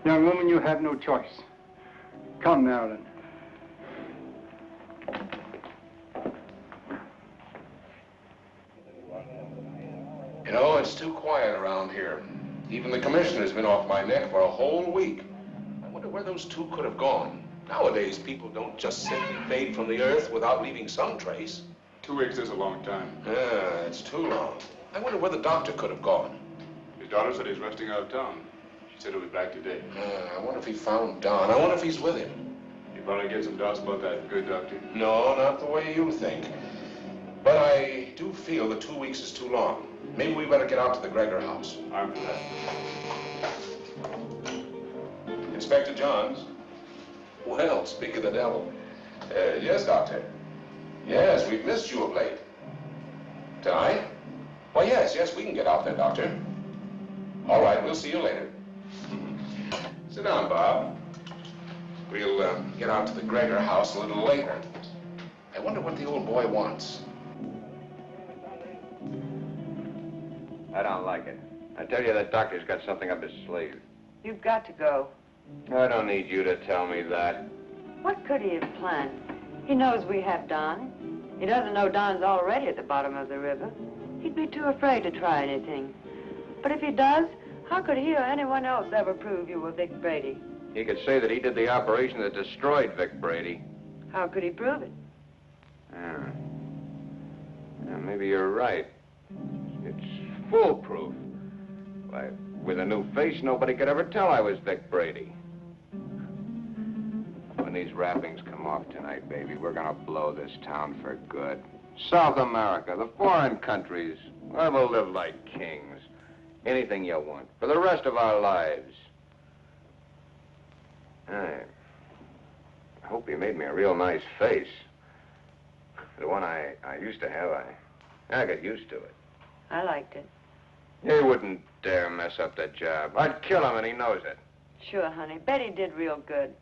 Young woman, you have no choice. Come, Marilyn. You know, it's too quiet around here. Even the commissioner's been off my neck for a whole week. I wonder where those two could have gone. Nowadays, people don't just simply fade from the earth without leaving some trace. 2 weeks is a long time. Yeah, it's too long. I wonder where the doctor could have gone. His daughter said he's resting out of town. She said he'll be back today. I wonder if he found Don. I wonder if he's with him. You probably get some doubts about that, good doctor. No, not the way you think. But I do feel that 2 weeks is too long. Maybe we better get out to the Gregor house. I'm for that. Inspector Johns. Well, speak of the devil. Yes, Doctor. Yes, we've missed you of late. Tonight? Why, yes, we can get out there, Doctor. All right, we'll see you later. Sit down, Bob. We'll get out to the Gregor house a little later. I wonder what the old boy wants. I don't like it. I tell you, that doctor's got something up his sleeve. You've got to go. I don't need you to tell me that. What could he have planned? He knows we have Don. He doesn't know Don's already at the bottom of the river. He'd be too afraid to try anything. But if he does, how could he or anyone else ever prove you were Vic Brady? He could say that he did the operation that destroyed Vic Brady. How could he prove it? Yeah, maybe you're right. It's foolproof. Why, with a new face, nobody could ever tell I was Vic Brady. When these wrappings come off tonight, baby, we're gonna blow this town for good. South America, the foreign countries, where we'll live like kings. Anything you want, for the rest of our lives. I hope you made me a real nice face. The one I used to have, I got used to it. I liked it. He wouldn't dare mess up that job. I'd kill him, and he knows it. Sure, honey. Betty did real good.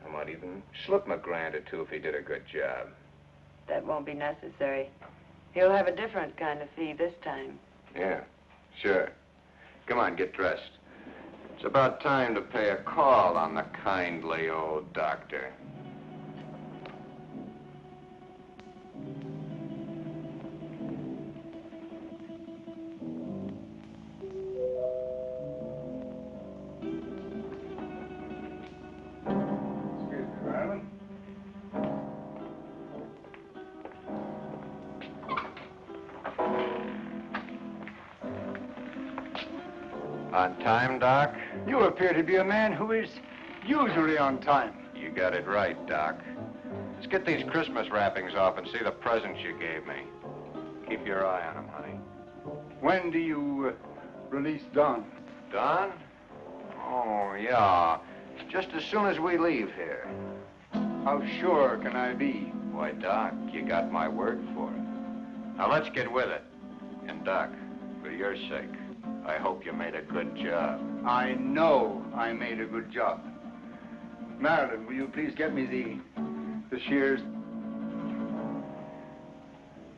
I might even slip him $1 or $2 if he did a good job. That won't be necessary. He'll have a different kind of fee this time. Yeah, sure. Come on, get dressed. It's about time to pay a call on the kindly old doctor. Excuse me, Marilyn. On time, Doc? You appear to be a man who is usually on time. You got it right, Doc. Let's get these Christmas wrappings off and see the presents you gave me. Keep your eye on them, honey. When do you release Don? Don? Oh, yeah. Just as soon as we leave here. How sure can I be? Why, Doc, you got my word for it. Now, let's get with it. And, Doc, for your sake, I hope you made a good job. I know I made a good job. Marilyn, will you please get me the shears?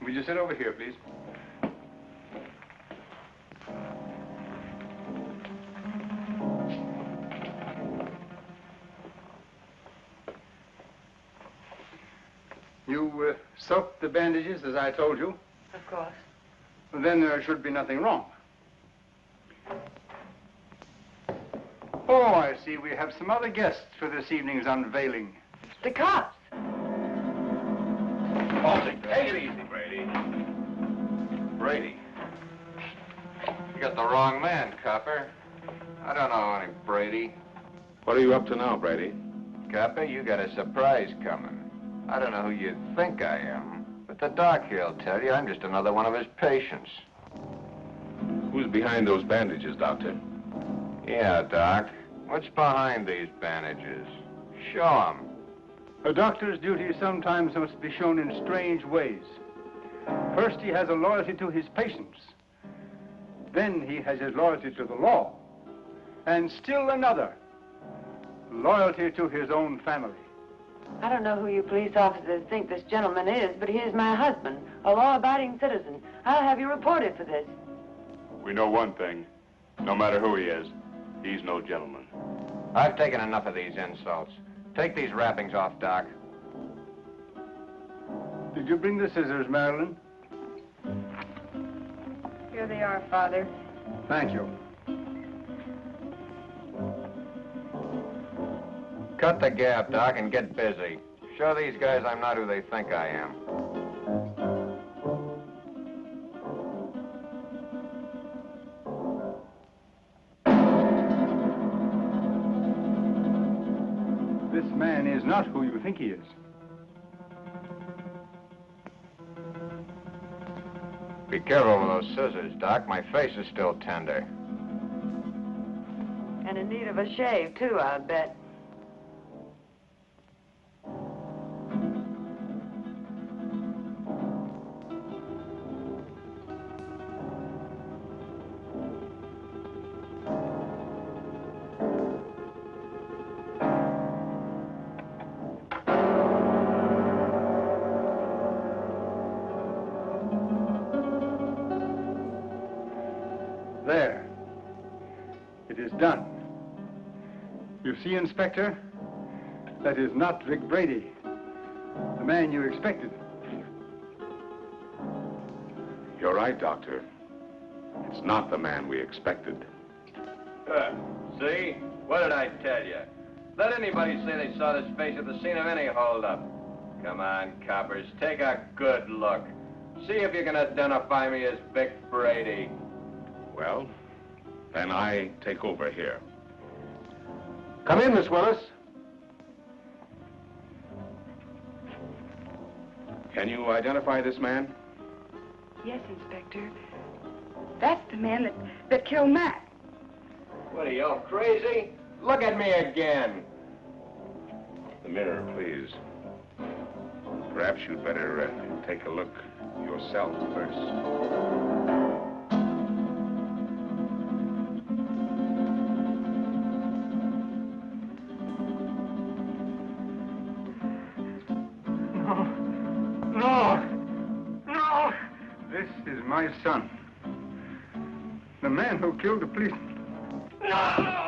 Will you sit over here, please? You soaked the bandages as I told you? Of course. Then there should be nothing wrong. Oh, I see. We have some other guests for this evening's unveiling. The cops. Take it easy, Brady. Brady. You got the wrong man, copper. I don't know any Brady. What are you up to now, Brady? Copper, you got a surprise coming. I don't know who you think I am, but the doc here'll tell you I'm just another one of his patients. Who's behind those bandages, Doctor? Yeah, Doc. What's behind these bandages? Show 'em. A doctor's duty sometimes must be shown in strange ways. First, he has a loyalty to his patients. Then he has his loyalty to the law. And still another, loyalty to his own family. I don't know who you police officers think this gentleman is, but he is my husband, a law-abiding citizen. I'll have you reported for this. We know one thing. No matter who he is, he's no gentleman. I've taken enough of these insults. Take these wrappings off, Doc. Did you bring the scissors, Marilyn? Here they are, Father. Thank you. Cut the gap, Doc, and get busy. Show these guys I'm not who they think I am. This man is not who you think he is. Be careful with those scissors, Doc. My face is still tender. And in need of a shave, too, I bet. There. It is done. You see, Inspector? That is not Vic Brady, the man you expected. You're right, Doctor. It's not the man we expected. See? What did I tell you? Let anybody say they saw this face at the scene of any holdup. Come on, coppers, take a good look. See if you can identify me as Vic Brady. Well, then I take over here. Come in, Miss Willis. Can you identify this man? Yes, Inspector. That's the man that killed Matt. What are you, all crazy? Look at me again. The mirror, please. Perhaps you'd better take a look yourself first. No! This is my son. The man who killed the policeman. No!